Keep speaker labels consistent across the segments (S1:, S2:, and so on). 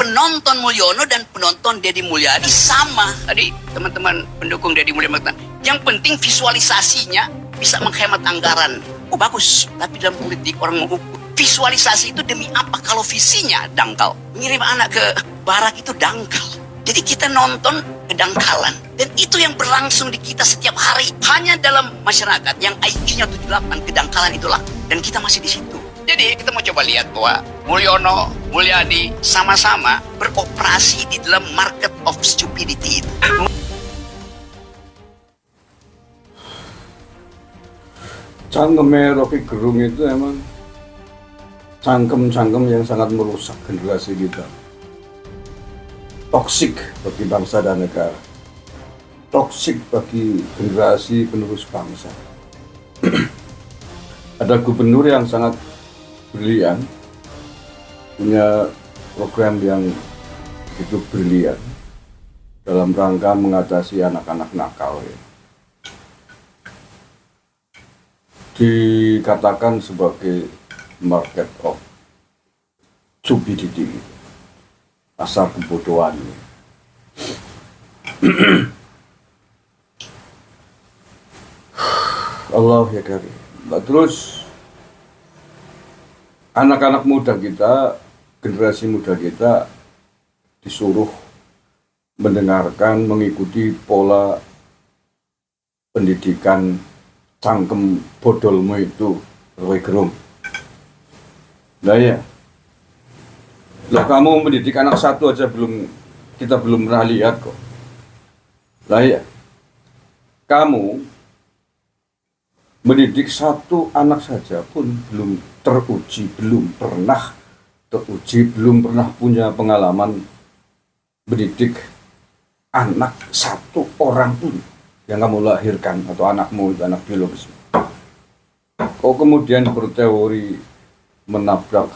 S1: penonton Mulyono dan penonton Deddy Mulyadi sama. Tadi teman-teman pendukung Deddy Mulyadi mengatakan, yang penting visualisasinya bisa menghemat anggaran. Oh bagus, tapi dalam politik orang mengukur visualisasi itu demi apa kalau visinya dangkal. Mengirim anak ke barak itu dangkal. Jadi kita nonton kedangkalan. Dan itu yang berlangsung di kita setiap hari. Hanya dalam masyarakat yang IQ-nya 78, kedangkalan itulah. Dan kita masih di situ. Jadi kita mau coba lihat bahwa Mulyono, Mulyadi sama-sama beroperasi di dalam market of stupidity itu.
S2: Cangkemnya Rocky Gerung itu emang cangkem-cangkem yang sangat merusak generasi kita. Toksik bagi bangsa dan negara. Toksik bagi generasi penerus bangsa. Ada gubernur yang sangat brilian, punya program yang begitu brilian dalam rangka mengatasi anak-anak nakal ya. Dikatakan sebagai market of stupidity, pasar kebodohan. Allah ya karim. Terus anak-anak muda kita, generasi muda kita disuruh mendengarkan, mengikuti pola pendidikan cangkem bodolmu itu, Rocky Gerung. Nah ya, lah kamu mendidik anak satu aja kita belum pernah lihat kok. Lah ya, kamu mendidik satu anak saja pun belum teruji, belum pernah punya pengalaman mendidik anak satu orang pun yang kamu lahirkan atau anakmu itu anak biologis. Kok kemudian berteori menabrak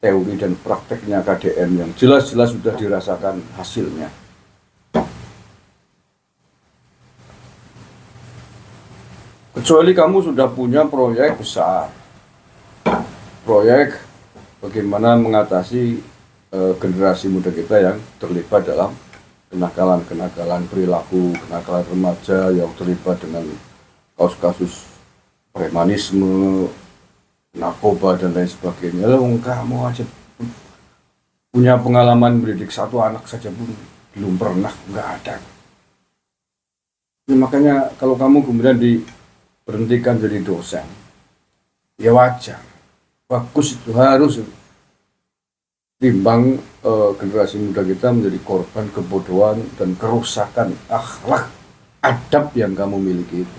S2: teori dan prakteknya KDM yang jelas-jelas sudah dirasakan hasilnya. Kecuali kamu sudah punya proyek besar, proyek bagaimana mengatasi generasi muda kita yang terlibat dalam kenakalan perilaku, kenakalan remaja yang terlibat dengan kasus-kasus premanisme, narkoba dan lain sebagainya. Lalu kamu aja punya pengalaman mendidik satu anak saja pun belum pernah, nggak ada. Ya, makanya kalau kamu kemudian diberhentikan jadi dosen, ya wajar, bagus, itu harus. Timbang generasi muda kita menjadi korban kebodohan dan kerusakan akhlak adab yang kamu miliki itu.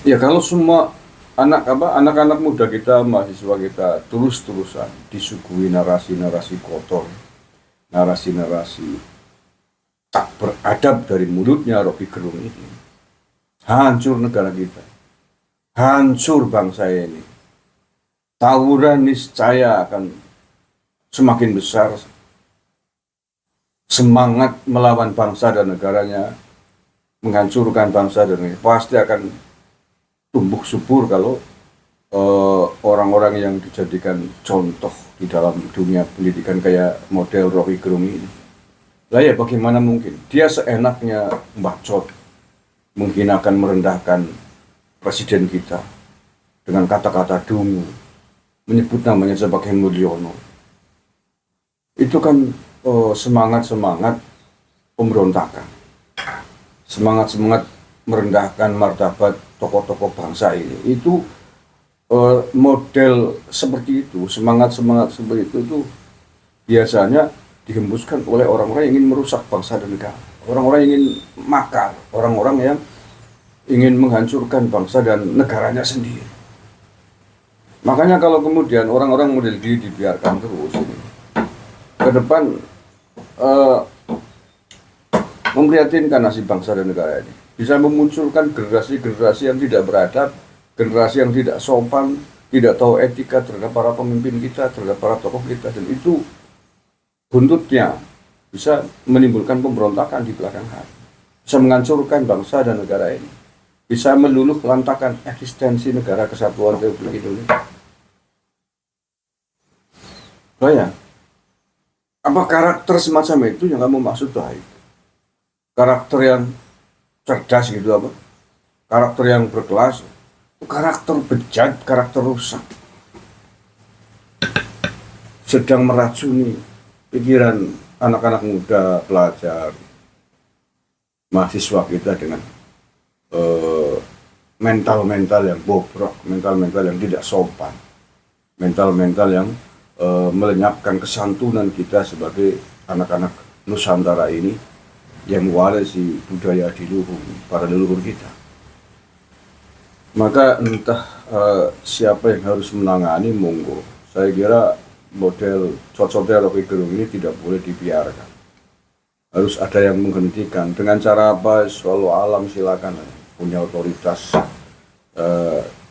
S2: Ya kalau semua anak-anak muda kita, mahasiswa kita terus-terusan disuguhi narasi-narasi kotor, narasi-narasi tak beradab dari mulutnya Rocky Gerung ini, hancur negara kita, hancur bangsa ini. Tawuran niscaya akan semakin besar, semangat melawan bangsa dan negaranya, menghancurkan bangsa dan negara, pasti akan tumbuh subur kalau orang-orang yang dijadikan contoh di dalam dunia pendidikan kayak model Rocky Gerung ini. Lah ya bagaimana mungkin dia seenaknya bacot, menghinakan, merendahkan presiden kita dengan kata-kata dungu, menyebut namanya sebagai Mulyono. Itu kan semangat-semangat pemberontakan, semangat-semangat merendahkan martabat tokoh-tokoh bangsa ini. Itu model seperti itu, semangat-semangat seperti itu biasanya dihembuskan oleh orang-orang yang ingin merusak bangsa dan negara, orang-orang yang ingin makar, orang-orang yang ingin menghancurkan bangsa dan negaranya sendiri. Makanya kalau kemudian orang-orang model ini dibiarkan terus ini, ke depan memprihatinkan nasib bangsa dan negara ini. Bisa memunculkan generasi-generasi yang tidak beradab, generasi yang tidak sopan, tidak tahu etika terhadap para pemimpin kita, terhadap para tokoh kita, dan itu buntutnya bisa menimbulkan pemberontakan di belakang hari, bisa menghancurkan bangsa dan negara ini, bisa meluluh lantakan eksistensi negara kesatuan Republik Indonesia. Bayang, apa karakter semacam itu yang kamu maksud baik? Karakter yang cerdas gitu apa? Karakter yang berkelas? Karakter bejat, karakter rusak. Sedang meracuni pikiran anak-anak muda, pelajar, mahasiswa kita dengan mental-mental yang bobrok, mental-mental yang tidak sopan, mental-mental yang melenyapkan kesantunan kita sebagai anak-anak Nusantara ini yang mewarisi budaya diluhur para leluhur kita. Maka entah siapa yang harus menangani, monggo. Saya kira model cocoknya Rocky Gerung ini tidak boleh dibiarkan. Harus ada yang menghentikan. Dengan cara apa? Selalu alam silakan. Punya otoritas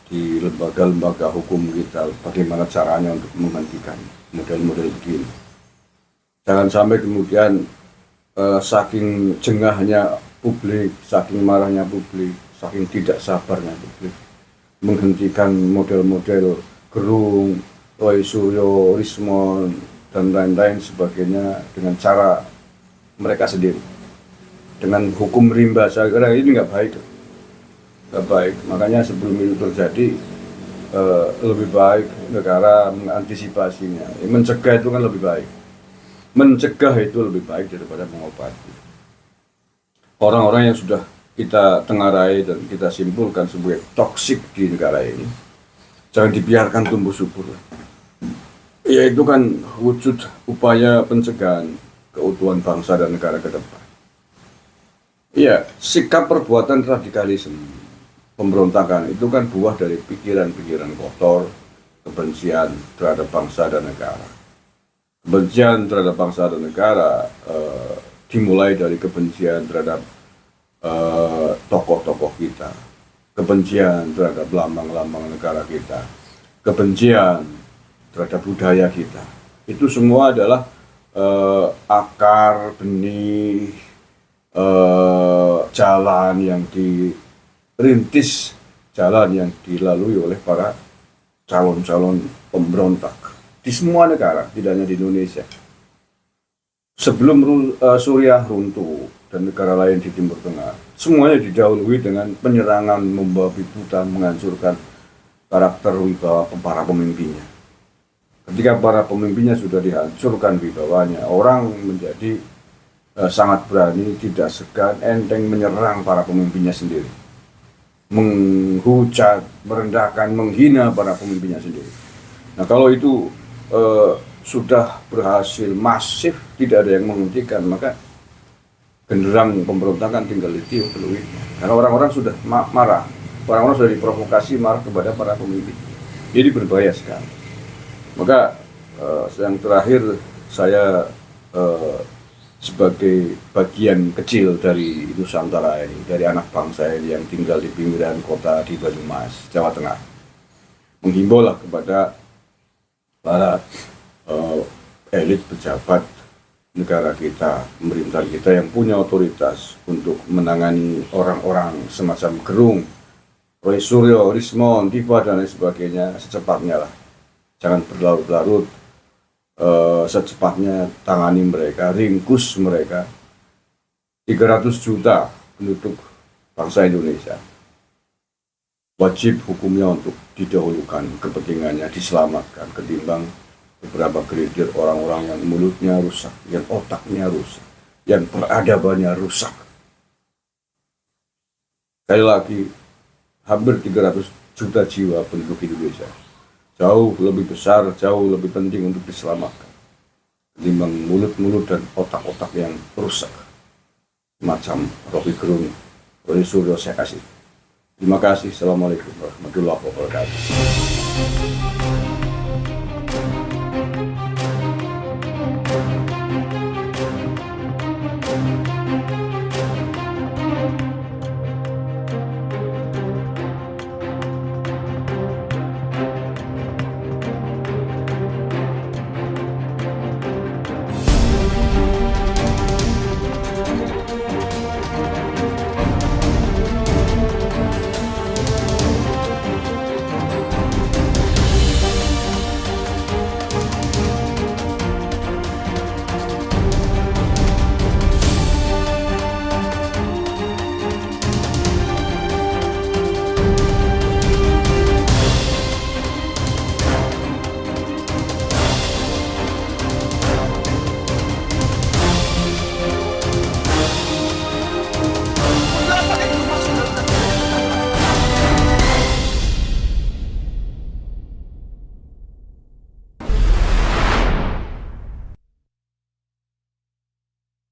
S2: di lembaga-lembaga hukum kita, bagaimana caranya untuk menghentikan model-model begini. Jangan sampai kemudian saking jengahnya publik, saking marahnya publik, saking tidak sabarnya publik, menghentikan model-model Gerung, Roy Suryo, Rismon, dan lain-lain sebagainya dengan cara mereka sendiri. Dengan hukum rimba, saya kira ini nggak baik. Nggak baik. Makanya sebelum itu terjadi, lebih baik negara mengantisipasinya. Mencegah itu kan lebih baik. Mencegah itu lebih baik daripada mengobati. Orang-orang yang sudah kita tengarai dan kita simpulkan sebagai toksik di negara ini, jangan dibiarkan tumbuh subur. Ya itu kan wujud upaya pencegahan keutuhan bangsa dan negara ke depan. Iya, sikap perbuatan radikalisme, pemberontakan itu kan buah dari pikiran-pikiran kotor, kebencian terhadap bangsa dan negara. Kebencian terhadap bangsa dan negara dimulai dari kebencian terhadap tokoh-tokoh kita, kebencian terhadap lambang-lambang negara kita, kebencian terhadap budaya kita. Itu semua adalah akar, benih, jalan yang dirintis, jalan yang dilalui oleh para calon-calon pemberontak di semua negara, tidak hanya di Indonesia. Sebelum Suriah runtuh dan negara lain di Timur Tengah, semuanya didahului dengan penyerangan, membabi buta, menghancurkan karakter wibawa para pemimpinnya. Ketika para pemimpinnya sudah dihancurkan wibawanya, orang menjadi sangat berani, tidak segan, enteng menyerang para pemimpinnya sendiri, menghujat, merendahkan, menghina para pemimpinnya sendiri. Nah kalau itu sudah berhasil masif, tidak ada yang menghentikan, maka genderang pemberontakan tinggal ditiup peluitnya. Karena orang-orang sudah marah, orang-orang sudah diprovokasi marah kepada para pemimpin. Ini berbahaya sekali. Maka yang terakhir saya sebagai bagian kecil dari Nusantara ini, dari anak bangsa ini yang tinggal di pinggiran kota di Banyumas, Jawa Tengah, menghimbaulah kepada para elit pejabat negara kita, pemerintah kita yang punya otoritas untuk menangani orang-orang semacam Gerung, Roy Suryo, Rismon, Dipa dan lain sebagainya secepatnya lah. Jangan berlarut-larut, secepatnya tangani mereka, ringkus mereka. 300 juta penduduk bangsa Indonesia. Wajib hukumnya untuk didahulukan, kepentingannya diselamatkan ketimbang beberapa gelintir orang-orang yang mulutnya rusak, yang otaknya rusak, yang peradabannya rusak. Sekali lagi, hampir 300 juta jiwa penduduk Indonesia. Jauh lebih besar, jauh lebih penting untuk diselamatkan ketimbang mulut-mulut dan otak-otak yang rusak. Macam Rocky Gerung, Roy Suryo, saya kasih. Terima kasih. Assalamualaikum warahmatullahi wabarakatuh.